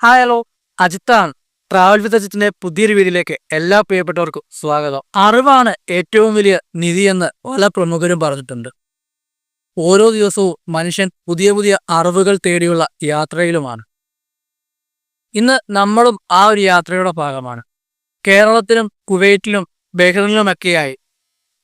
Hello, അജിത്താണ്. Travel with അജിത്തിന്റെ പുതിയൊരു വീഡിയോയിലേക്ക് എല്ലാ പ്രിയപ്പെട്ടവർക്കും സ്വാഗതം. അറിവാണ് ഏറ്റവും വലിയ നിധിയെന്ന് പല പ്രമുഖരും പറഞ്ഞിട്ടുണ്ട്. ഓരോ ദിവസവും മനുഷ്യൻ പുതിയ പുതിയ അറിവുകൾ തേടിയുള്ള യാത്രയിലുമാണ്. ഇന്ന് നമ്മളും ആ ഒരു യാത്രയുടെ ഭാഗമാണ്. കേരളത്തിലും കുവൈറ്റിലും ബഹ്റിനിലുമൊക്കെയായി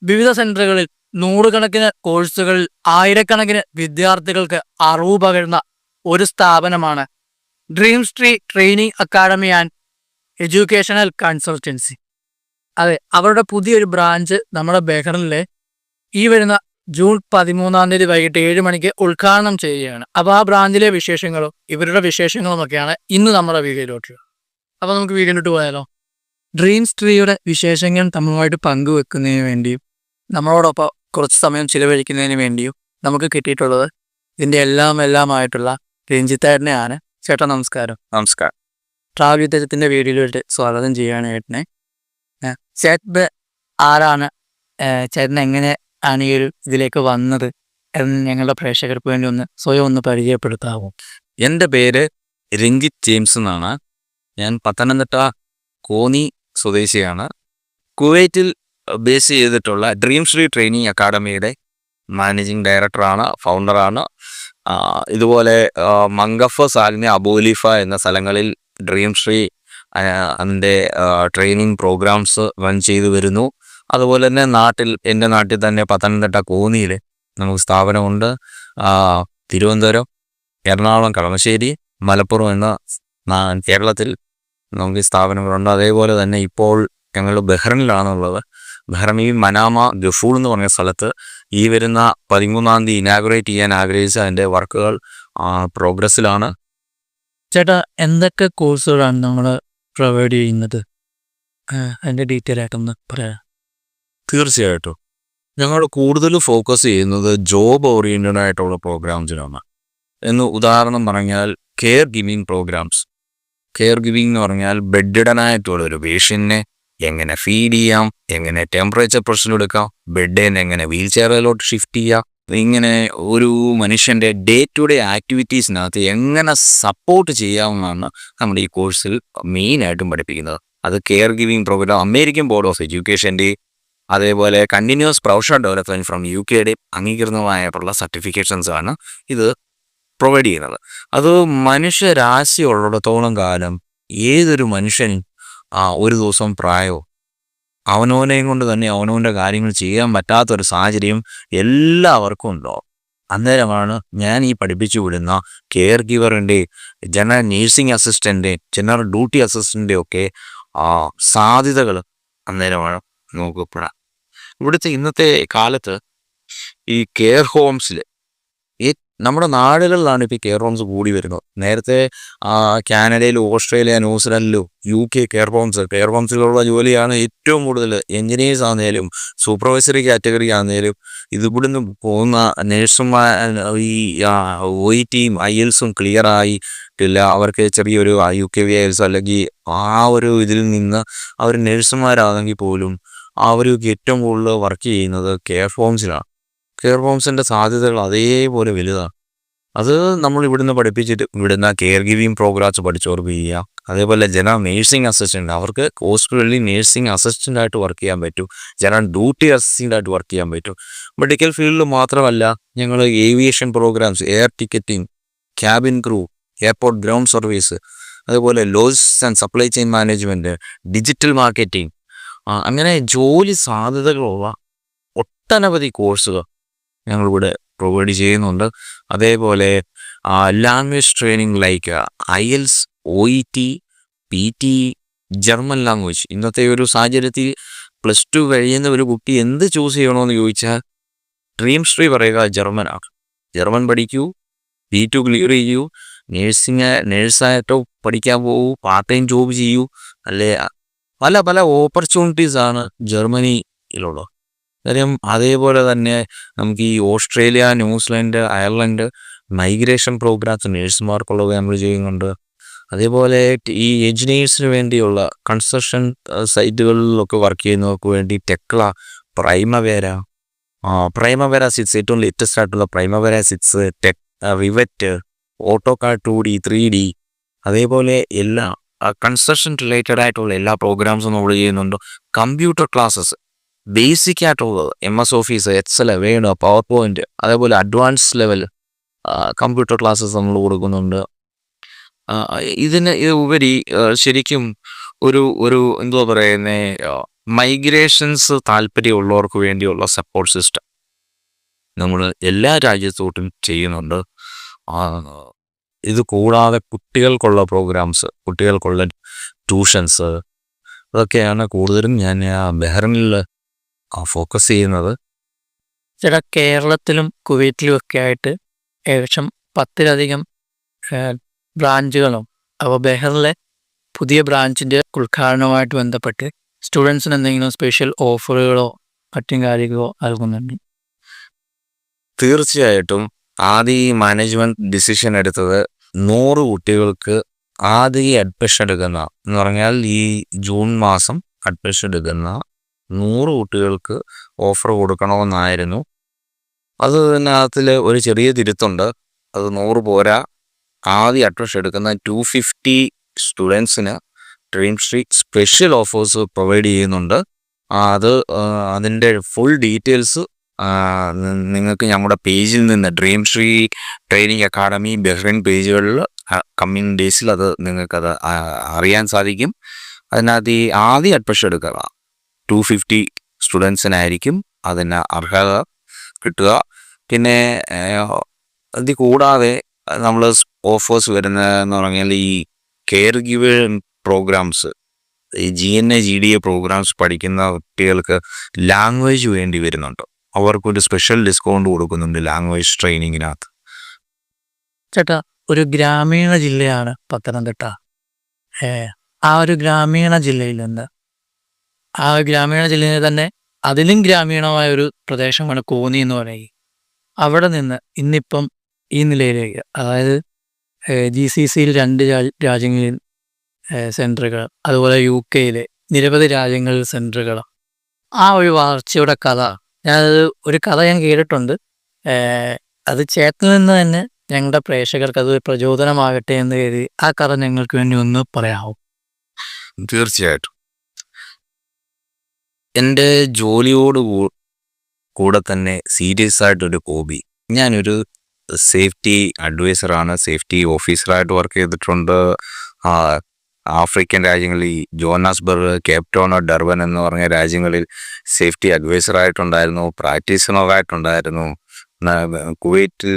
വിവിധ സെന്ററുകളിൽ നൂറുകണക്കിന് കോഴ്സുകളിൽ ആയിരക്കണക്കിന് വിദ്യാർത്ഥികൾക്ക് അറിവ് പകരുന്ന ഒരു സ്ഥാപനമാണ് dreams tree training academy and educational consultancy. അതെ, അവരുടെ പുതിയൊരു ബ്രാഞ്ച് നമ്മുടെ ബഹ്റിനിലെ ഈ വരുന്ന ജൂൺ 13 വൈകിട്ട് 7 മണിക്ക് ഉദ്ഘാടനം ചെയ്യുകയാണ്. അപ്പോൾ ആ ബ്രാഞ്ചിലെ വിശേഷങ്ങളും ഇവരുടെ വിശേഷങ്ങളുമൊക്കെയാണ് ഇന്ന് നമ്മുടെ വീഡിയോയിലോട്ട്. അപ്പോൾ നമുക്ക് വീഡിയോയിലോട്ട് പോയാലോ. ഡ്രീംസ് ട്രീയുടെ വിശേഷങ്ങൾ നമ്മളുമായിട്ട് പങ്കുവെക്കുന്നതിന് വേണ്ടിയും നമ്മളോടൊപ്പം കുറച്ച് സമയം ചിലവഴിക്കുന്നതിന് വേണ്ടിയും നമുക്ക് കിട്ടിയിട്ടുള്ളത് ഇതിൻ്റെ എല്ലാമായിട്ടുള്ള രഞ്ജിത്തേട്ടനെയാണ്. ചേട്ടാ നമസ്കാരം. നമസ്കാരം. ട്രാവൽ വിത്ത് വീഡിയോയിലോട്ട് സ്വാഗതം ചെയ്യുകയാണ് ചേട്ടനെ. ചേട്ടൻ ആരാണ്, ചേട്ടൻ എങ്ങനെ ആണ് ഈ ഒരു ഇതിലേക്ക് വന്നത് എന്ന് ഞങ്ങളുടെ പ്രേക്ഷകർക്ക് വേണ്ടി സ്വയം ഒന്ന് പരിചയപ്പെടുത്താമോ? എൻ്റെ പേര് രഞ്ജിത്ത് ജെയിംസ് എന്നാണ്. ഞാൻ പത്തനംതിട്ട കോന്നി സ്വദേശിയാണ്. കുവൈറ്റിൽ ബേസ് ചെയ്തിട്ടുള്ള ഡ്രീംസ് ട്രീ ട്രെയിനിങ് അക്കാഡമിയുടെ മാനേജിങ് ഡയറക്ടറാണ്, ഫൗണ്ടറാണ്. ഇതുപോലെ മംഗഫ്, സാലിന, അബൂലിഫ എന്ന സ്ഥലങ്ങളിൽ ഡ്രീംസ് ട്രീ അതിൻ്റെ ട്രെയിനിങ് പ്രോഗ്രാംസ് റൺ ചെയ്തു വരുന്നു. അതുപോലെ തന്നെ എൻ്റെ നാട്ടിൽ തന്നെ പത്തനംതിട്ട കോന്നിയിൽ നമുക്ക് സ്ഥാപനമുണ്ട്. തിരുവനന്തപുരം, എറണാകുളം, കളമശ്ശേരി, മലപ്പുറം എന്ന കേരളത്തിൽ നമുക്ക് ഈ സ്ഥാപനങ്ങളുണ്ട്. അതേപോലെ തന്നെ ഇപ്പോൾ ഞങ്ങൾ ബഹ്റിനിലാണുള്ളത്. ബഹ്റിനിൽ മനാമ ഗഫൂൾ എന്ന് പറഞ്ഞ സ്ഥലത്ത് ഈ വരുന്ന 13 ഇനാഗുറേറ്റ് ചെയ്യാൻ ആഗ്രഹിച്ച അതിൻ്റെ വർക്കുകൾ പ്രോഗ്രസ്സിലാണ്. ചേട്ടാ, എന്തൊക്കെ കോഴ്സുകളാണ് നമ്മൾ പ്രൊവൈഡ് ചെയ്യുന്നത്? അതിൻ്റെ ഡീറ്റെയിൽ ആയിട്ടൊന്ന് പറയാം. തീർച്ചയായിട്ടും ഞങ്ങൾ കൂടുതൽ ഫോക്കസ് ചെയ്യുന്നത് ജോബ് ഓറിയൻറ്റഡ് ആയിട്ടുള്ള പ്രോഗ്രാംസിനാണ്. ഉദാഹരണം പറഞ്ഞാൽ care giving programmes. Care giving എന്ന് പറഞ്ഞാൽ ബെഡ്ഡനായിട്ടുള്ള ഒരു പേഷ്യൻറ്റിനെ എങ്ങനെ ഫീഡ് ചെയ്യാം, എങ്ങനെ ടെമ്പറേച്ചർ പ്രഷർ എടുക്കാം, ബെഡിൽ എങ്ങനെ വീൽ ചെയറിലോട്ട് ഷിഫ്റ്റ് ചെയ്യാം, ഇങ്ങനെ ഒരു മനുഷ്യൻ്റെ ഡേ ടു ഡേ ആക്ടിവിറ്റീസിനകത്ത് എങ്ങനെ സപ്പോർട്ട് ചെയ്യാമെന്നാണ് നമ്മുടെ ഈ കോഴ്സിൽ മെയിനായിട്ടും പഠിപ്പിക്കുന്നത്. അത് care giving programme American board of എഡ്യൂക്കേഷൻ്റെ, അതേപോലെ continuous professional development from UK അംഗീകൃതമായിട്ടുള്ള സർട്ടിഫിക്കേഷൻസ് ആണ് ഇത് പ്രൊവൈഡ് ചെയ്യുന്നത്. അത് മനുഷ്യരാശി ഉള്ളിടത്തോളം കാലം ഏതൊരു മനുഷ്യനും ഒരു ദിവസം പ്രായമോ അവനവനെയും കൊണ്ട് തന്നെ അവനവൻ്റെ കാര്യങ്ങൾ ചെയ്യാൻ പറ്റാത്തൊരു സാഹചര്യം എല്ലാവർക്കും ഉണ്ടാവും. അന്നേരമാണ് ഞാൻ ഈ പഠിപ്പിച്ചു വിടുന്ന കെയർ ഗിവറിൻ്റെ, general nursing assistant, general duty assistant ഒക്കെ സാധ്യതകൾ അന്നേരമാണ് നോക്കപ്പെടാം. ഇവിടുത്തെ ഇന്നത്തെ കാലത്ത് ഈ കെയർ ഹോംസിൽ നമ്മുടെ നാടുകളിലാണ് ഇപ്പോൾ കെയർ ഹോംസ് കൂടി വരുന്നത്. നേരത്തെ കാനഡയിലും ഓസ്ട്രേലിയ, ന്യൂസിലൻഡിലും UK കെയർ ഹോംസിലുള്ള ജോലിയാണ് ഏറ്റവും കൂടുതൽ. എൻജിനീയേഴ്സ് ആണെങ്കിലും സൂപ്പർവൈസറി കാറ്റഗറി ആണെങ്കിലും ഇവിടുന്ന് പോകുന്ന നേഴ്സുമാർ ഈ OETയും IELTSഉം ക്ലിയർ ആയിട്ടില്ല, അവർക്ക് ചെറിയൊരു UKVIELTS അല്ലെങ്കിൽ ആ ഒരു ഇതിൽ നിന്ന് അവർ നേഴ്സുമാരാണെങ്കിൽ പോലും അവർക്ക് ഏറ്റവും കൂടുതൽ വർക്ക് ചെയ്യുന്നത് കെയർ ഹോംസിലാണ്. കെയർ ഹോംസിൻ്റെ സാധ്യതകൾ അതേപോലെ വലുതാണ്. അത് നമ്മൾ ഇവിടുന്ന് പഠിപ്പിച്ചിട്ട് ഇവിടുന്ന് കെയർ ഗിവിങ് പ്രോഗ്രാംസ് പഠിച്ചവർക്ക് ചെയ്യാം. അതേപോലെ ജനറൽ നേഴ്സിംഗ് അസിസ്റ്റൻ്റ്, അവർക്ക് ഹോസ്പിറ്റലിൽ നേഴ്സിംഗ് അസിസ്റ്റൻ്റായിട്ട് വർക്ക് ചെയ്യാൻ പറ്റും, ജനറൽ ഡ്യൂട്ടി അസിസ്റ്റൻ്റായിട്ട് വർക്ക് ചെയ്യാൻ പറ്റും. മെഡിക്കൽ ഫീൽഡിൽ മാത്രമല്ല, ഞങ്ങൾ aviation programmes, air ticketing, cabin crew, airport ground service, അതുപോലെ logistics and supply chain management, digital marketing, അങ്ങനെ ജോലി സാധ്യതകളുള്ള ഒട്ടനവധി കോഴ്സുകൾ ഞങ്ങളിവിടെ പ്രൊവൈഡ് ചെയ്യുന്നുണ്ട്. അതേപോലെ language training like IELTS, OET, PT, German language. ഇന്നത്തെ ഒരു സാഹചര്യത്തിൽ +2 കഴിയുന്ന ഒരു കുട്ടി എന്ത് ചൂസ് ചെയ്യണമെന്ന് ചോദിച്ചാൽ ഡ്രീംസ് ട്രീ പറയുക ജർമ്മനാണ്. ജർമ്മൻ പഠിക്കൂ, P2 ക്ലിയർ ചെയ്യൂ, നേഴ്സായിട്ടോ പഠിക്കാൻ പോകൂ, പാർട്ട് ടൈം ജോബ് ചെയ്യൂ, അല്ലേ പല പല ഓപ്പർച്യൂണിറ്റീസാണ് ജർമ്മനിയിലുള്ളത്. കാര്യം അതേപോലെ തന്നെ നമുക്ക് ഈ Australia, New Zealand, Ireland migration programmes നേഴ്സുമാർക്കുള്ളത് നമ്മൾ ചെയ്യുന്നുണ്ട്. അതേപോലെ ഈ എഞ്ചിനീയേഴ്സിന് വേണ്ടിയുള്ള കൺസ്ട്രക്ഷൻ സൈറ്റുകളിലൊക്കെ വർക്ക് ചെയ്യുന്നവർക്ക് വേണ്ടി ടെക്ല, പ്രൈമവേര 6 ഏറ്റവും ലേറ്റസ്റ്റ് ആയിട്ടുള്ള പ്രൈമവേര 6, റിവറ്റ്, ഓട്ടോകാഡ് 2D, 3D, അതേപോലെ എല്ലാ കൺസ്ട്രക്ഷൻ റിലേറ്റഡ് ആയിട്ടുള്ള എല്ലാ പ്രോഗ്രാംസും നമ്മൾ ചെയ്യുന്നുണ്ട്. കമ്പ്യൂട്ടർ ക്ലാസ്സസ് ബേസിക് ആയിട്ടുള്ളത് MS office, excel, word, power point, അതേപോലെ അഡ്വാൻസ് ലെവൽ കമ്പ്യൂട്ടർ ക്ലാസ്സസ് നമ്മൾ കൊടുക്കുന്നുണ്ട്. ഇതിന് ഉപരി ശരിക്കും ഒരു ഒരു എന്തുവാ പറയുന്നത്, മൈഗ്രേഷൻസ് താല്പര്യമുള്ളവർക്ക് വേണ്ടിയുള്ള സപ്പോർട്ട് സിസ്റ്റം നമ്മൾ എല്ലാ രാജ്യത്തോട്ടും ചെയ്യുന്നുണ്ട്. ഇത് കൂടാതെ കുട്ടികൾക്കുള്ള പ്രോഗ്രാംസ്, കുട്ടികൾക്കുള്ള ട്യൂഷൻസ്, അതൊക്കെയാണ് കൂടുതലും ഞാൻ ബഹ്റിനിൽ ഫോക്കസ് ചെയ്യുന്നത്. ചേട്ടാ, കേരളത്തിലും കുവൈറ്റിലും ഒക്കെ ആയിട്ട് ഏകദേശം 10-ലധികം ബ്രാഞ്ചുകളും, അപ്പോൾ ബഹ്റിനിലെ പുതിയ ബ്രാഞ്ചിൻ്റെ ഉദ്ഘാടനവുമായിട്ട് ബന്ധപ്പെട്ട് സ്റ്റുഡൻസിന് എന്തെങ്കിലും സ്പെഷ്യൽ ഓഫറുകളോ മറ്റും കാര്യങ്ങളോ നൽകുന്നുണ്ട്? തീർച്ചയായിട്ടും ആദ്യം ഈ മാനേജ്മെൻറ്റ് ഡിസിഷൻ എടുത്തത് 100 കുട്ടികൾക്ക് ആദ്യം അഡ്മിഷൻ എടുക്കുന്ന എന്ന് പറഞ്ഞാൽ ഈ ജൂൺ മാസം അഡ്മിഷൻ എടുക്കുന്ന 100 കുട്ടികൾക്ക് ഓഫർ കൊടുക്കണമെന്നായിരുന്നു. അതിനകത്തിൽ ഒരു ചെറിയ തിരുത്തുണ്ട്. അത് 100 പോരാ. ആദ്യം അഡ്മിഷൻ എടുക്കുന്ന 250 സ്റ്റുഡൻസിന് dream street special offers provide ചെയ്യുന്നുണ്ട്. അതിൻ്റെ ഫുൾ ഡീറ്റെയിൽസ് നിങ്ങൾക്ക് ഞങ്ങളുടെ പേജിൽ നിന്ന് dream Shri training academy Bahrain പേജുകളിൽ കമ്മിങ് ഡേയ്സിൽ അത് നിങ്ങൾക്കത് അറിയാൻ സാധിക്കും. അതിനകത്ത് ഈ ആദ്യം അഡ്മിഷൻ എടുക്കുക 250 സ്റ്റുഡൻസിനായിരിക്കും അതിന് അർഹത കിട്ടുക. പിന്നെ ഇത് കൂടാതെ നമ്മൾ ഓഫേഴ്സ് വരുന്നതെന്ന് പറഞ്ഞാൽ ഈ കെയർ ഗിവർ പ്രോഗ്രാംസ്, ഈ GNA GDA പ്രോഗ്രാംസ് പഠിക്കുന്ന കുട്ടികൾക്ക് ലാംഗ്വേജ് വേണ്ടി വരുന്നുണ്ട്. അവർക്കൊരു സ്പെഷ്യൽ ഡിസ്കൗണ്ട് കൊടുക്കുന്നുണ്ട് ലാംഗ്വേജ് ട്രെയിനിങ്ങിനകത്ത്. ചേട്ടാ, ഒരു ഗ്രാമീണ ജില്ലയാണ് പത്തനംതിട്ട. ആ ഒരു ഗ്രാമീണ ജില്ലയിൽ നിന്ന്, ആ ഗ്രാമീണ ജില്ലയിൽ തന്നെ അതിലും ഗ്രാമീണമായ ഒരു പ്രദേശമാണ് കോന്നി എന്ന് പറയുക. അവിടെ നിന്ന് ഇന്നിപ്പം ഈ നിലയിലേക്ക്, അതായത് GCCയിൽ 2 രാജ്യങ്ങളിൽ സെൻറ്ററുകൾ, അതുപോലെ UK-യിലെ നിരവധി രാജ്യങ്ങളിൽ സെൻറ്ററുകൾ, ആ ഒരു വളർച്ചയുടെ കഥ, ഒരു കഥ ഞാൻ കേട്ടിട്ടുണ്ട്. അത് ചേട്ടനിൽ നിന്ന് തന്നെ ഞങ്ങളുടെ പ്രേക്ഷകർക്ക് അത് പ്രചോദനമാകട്ടെ എന്ന് കരുതി ആ കഥ ഞങ്ങൾക്ക് വേണ്ടി ഒന്ന് പറയാമോ? തീർച്ചയായിട്ടും. എൻ്റെ ജോലിയോട് കൂടെ തന്നെ സീരിയസ് ആയിട്ടൊരു ഹോബി, ഞാനൊരു സേഫ്റ്റി അഡ്വൈസറാണ്. സേഫ്റ്റി ഓഫീസറായിട്ട് വർക്ക് ചെയ്തിട്ടുണ്ട്. ആഫ്രിക്കൻ രാജ്യങ്ങളിൽ ജോഹന്നാസ്ബർഗ്, കേപ്പ് ടൗൺ, ഡർബൻ എന്ന് പറഞ്ഞ രാജ്യങ്ങളിൽ സേഫ്റ്റി അഡ്വൈസറായിട്ടുണ്ടായിരുന്നു, പ്രാക്ടീഷണറായിട്ടുണ്ടായിരുന്നു. കുവൈറ്റ്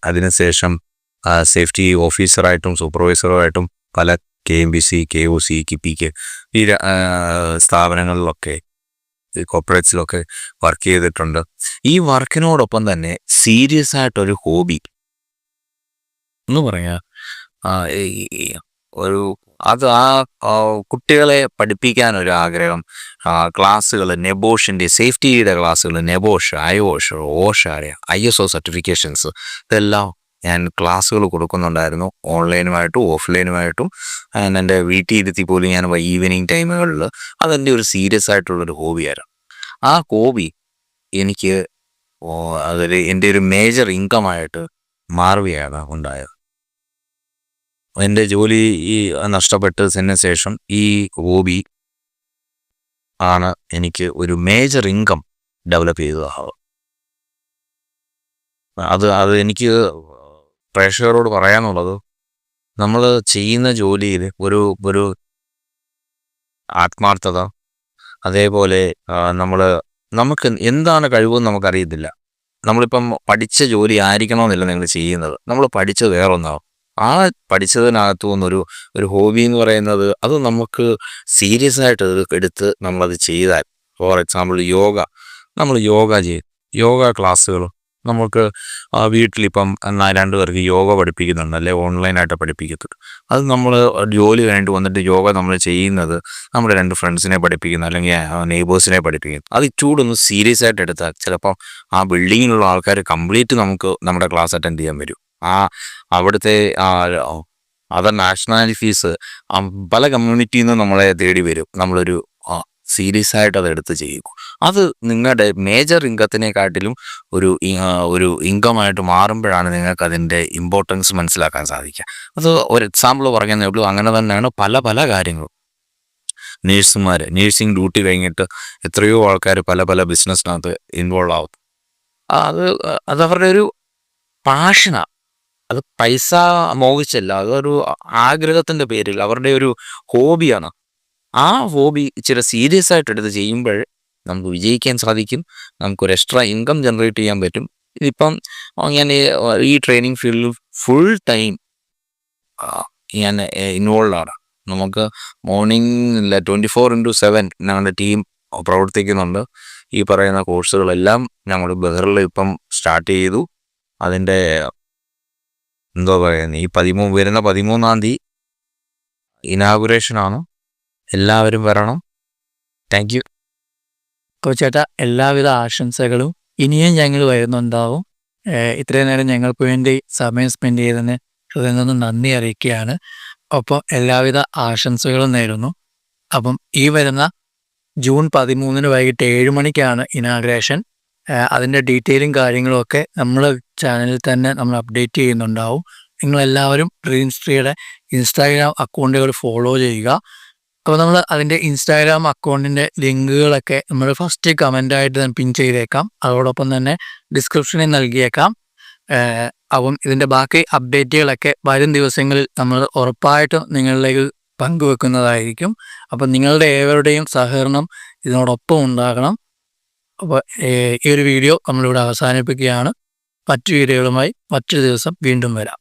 അതിനുശേഷം സേഫ്റ്റി ഓഫീസറായിട്ടും സൂപ്പർവൈസറുമായിട്ടും പല KMBC, KOC, KPK ഈ സ്ഥാപനങ്ങളിലൊക്കെ, കോർപ്പറേറ്റ്സിലൊക്കെ വർക്ക് ചെയ്തിട്ടുണ്ട്. ഈ വർക്കിനോടൊപ്പം തന്നെ സീരിയസ് ആയിട്ടൊരു ഹോബി എന്ന് പറയാ കുട്ടികളെ പഠിപ്പിക്കാനൊരു ആഗ്രഹം. ക്ലാസ്സുകൾ, നെബോഷിൻ്റെ സേഫ്റ്റിയുടെ ക്ലാസ്സുകൾ, നെബോഷ്, അയോഷ്, ഓഷ, ISO സർട്ടിഫിക്കേഷൻസ്, ഇതെല്ലാം ഞാൻ ക്ലാസ്സുകൾ കൊടുക്കുന്നുണ്ടായിരുന്നു, ഓൺലൈനുമായിട്ടും ഓഫ്ലൈനുമായിട്ടും. എൻ്റെ വീട്ടിൽ ഇരുത്തി പോലും ഞാൻ ഈവനിങ് ടൈമുകളിൽ അതെൻ്റെ ഒരു സീരിയസ് ആയിട്ടുള്ളൊരു ഹോബിയായിരുന്നു. ആ ഹോബി എനിക്ക് എൻ്റെ ഒരു മേജർ ഇൻകമായിട്ട് മാറുകയാണ് ഉണ്ടായത്. എൻ്റെ ജോലി നഷ്ടപ്പെട്ടതിന് ശേഷം ഈ ഹോബി ആണ് എനിക്ക് ഒരു മേജർ ഇൻകം ഡെവലപ്പ് ചെയ്തത്. അത് എനിക്ക് പ്രേക്ഷകരോട് പറയാനുള്ളത്, നമ്മൾ ചെയ്യുന്ന ജോലിയിൽ ഒരു ആത്മാർത്ഥത, അതേപോലെ നമുക്ക് എന്താണ് കഴിവെന്ന് നമുക്കറിയത്തില്ല. നമ്മളിപ്പം പഠിച്ച ജോലി ആയിരിക്കണമെന്നില്ല നിങ്ങൾ ചെയ്യുന്നത്, നമ്മൾ പഠിച്ചത് വേറൊന്നാവും. ആ പഠിച്ചതിനകത്തു നിന്നൊരു ഹോബി എന്ന് പറയുന്നത്, അത് നമുക്ക് സീരിയസ് ആയിട്ട് എടുത്ത് നമ്മളത് ചെയ്താൽ, ഫോർ എക്സാമ്പിൾ നമ്മൾ യോഗ ക്ലാസ്സുകൾ നമുക്ക് വീട്ടിലിപ്പം 2 പേർക്ക് യോഗ പഠിപ്പിക്കുന്നുണ്ട്, അല്ലെ ഓൺലൈനായിട്ട് പഠിപ്പിക്കത്തുള്ളൂ. അത് നമ്മൾ ജോലി കഴിഞ്ഞിട്ട് വന്നിട്ട് യോഗ നമ്മൾ ചെയ്യുന്നത് നമ്മുടെ 2 ഫ്രണ്ട്സിനെ പഠിപ്പിക്കുന്നു, അല്ലെങ്കിൽ നെയ്ബേഴ്സിനെ പഠിപ്പിക്കുന്നു. അത് ഇച്ചൂടൊന്ന് സീരിയസ് ആയിട്ട് എടുത്താൽ ചിലപ്പം ആ ബിൽഡിങ്ങിലുള്ള ആൾക്കാർ കംപ്ലീറ്റ് നമ്മുടെ ക്ലാസ് അറ്റൻഡ് ചെയ്യാൻ വരും. അവിടുത്തെ അതർ നാഷണാലിറ്റീസ് പല കമ്മ്യൂണിറ്റിയിൽ നിന്ന് നമ്മളെ തേടി വരും. നമ്മളൊരു സീരിയസ് ആയിട്ട് അത് എടുത്ത് ചെയ്യൂ. അത് നിങ്ങളുടെ മേജർ ഇൻകത്തിനെക്കാട്ടിലും ഒരു ഇൻകമായിട്ട് മാറുമ്പോഴാണ് നിങ്ങൾക്ക് അതിൻ്റെ ഇമ്പോർട്ടൻസ് മനസ്സിലാക്കാൻ സാധിക്കുക. അത് ഒരു എക്സാമ്പിൾ പറഞ്ഞതേ ഉള്ളൂ. അങ്ങനെ തന്നെയാണ് പല പല കാര്യങ്ങളും. നേഴ്സിംഗ് ഡ്യൂട്ടി കഴിഞ്ഞിട്ട് എത്രയോ ആൾക്കാർ പല പല ബിസിനസ്സിനകത്ത് ഇൻവോൾവ് ആവും. അതവരുടെ ഒരു പാഷനാണ്. അത് പൈസ മോഹിച്ചല്ല, അതൊരു ആഗ്രഹത്തിൻ്റെ പേരിൽ അവരുടെ ഒരു ഹോബിയാണ്. ആ ഹോബി ഇച്ചിരി സീരിയസ് ആയിട്ട് എടുത്ത് ചെയ്യുമ്പോൾ നമുക്ക് വിജയിക്കാൻ സാധിക്കും. നമുക്കൊരു എക്സ്ട്രാ ഇൻകം ജനറേറ്റ് ചെയ്യാൻ പറ്റും. ഇതിപ്പം ഞാൻ ഈ ട്രെയിനിങ് ഫീൽഡിൽ ഫുൾ ടൈം ഞാൻ ഇൻവോൾവ് ആണ്. നമുക്ക് മോർണിംഗ് 24/7 ഞങ്ങളുടെ ടീം പ്രവർത്തിക്കുന്നുണ്ട്. ഈ പറയുന്ന കോഴ്സുകളെല്ലാം ഞങ്ങൾ ബഹറിൽ ഇപ്പം സ്റ്റാർട്ട് ചെയ്തു. അതിൻ്റെ എന്തോ പറയുന്നത്, ഈ വരുന്ന 13-ാം തീയതി ഇനാഗുറേഷനാണ്. എല്ലാവരും വരണം. Thank you. കോച്ചേട്ടാ, എല്ലാവിധ ആശംസകളും. ഇനിയും ഞങ്ങൾ വരുന്നുണ്ടാവും. ഇത്രയും നേരം ഞങ്ങൾക്ക് വേണ്ടി സമയം സ്പെൻഡ് ചെയ്തതിന് ഹൃദയം നിന്ന് നന്ദി അറിയിക്കുകയാണ്. ഒപ്പം എല്ലാവിധ ആശംസകളും നേരുന്നു. അപ്പം ഈ വരുന്ന ജൂൺ 13 വൈകിട്ട് 7 മണിക്കാണ് ഇനാഗ്രേഷൻ. അതിൻ്റെ ഡീറ്റെയിലും കാര്യങ്ങളും ഒക്കെ നമ്മളെ ചാനലിൽ തന്നെ നമ്മൾ അപ്ഡേറ്റ് ചെയ്യുന്നുണ്ടാവും. നിങ്ങളെല്ലാവരും ഡ്രീംസ് ട്രീയുടെ ഇൻസ്റ്റാഗ്രാം അക്കൗണ്ടുകൾ ഫോളോ ചെയ്യുക. അപ്പോൾ നമ്മൾ അതിൻ്റെ ഇൻസ്റ്റാഗ്രാം അക്കൗണ്ടിൻ്റെ ലിങ്കുകളൊക്കെ നമ്മൾ ഫസ്റ്റ് കമൻ്റായിട്ട് തന്നെ പിൻ ചെയ്തേക്കാം. അതോടൊപ്പം തന്നെ ഡിസ്ക്രിപ്ഷനിൽ നൽകിയേക്കാം. അപ്പം ഇതിൻ്റെ ബാക്കി അപ്ഡേറ്റുകളൊക്കെ വരും ദിവസങ്ങളിൽ നമ്മൾ ഉറപ്പായിട്ടും നിങ്ങളിലേക്ക് പങ്കുവെക്കുന്നതായിരിക്കും. അപ്പം നിങ്ങളുടെ ഏവരുടെയും സഹകരണം ഇതിനോടൊപ്പം ഉണ്ടാകണം. അപ്പോൾ ഈ ഒരു വീഡിയോ നമ്മളിവിടെ അവസാനിപ്പിക്കുകയാണ്. മറ്റു വീഡിയോകളുമായി മറ്റൊരു ദിവസം വീണ്ടും വരാം.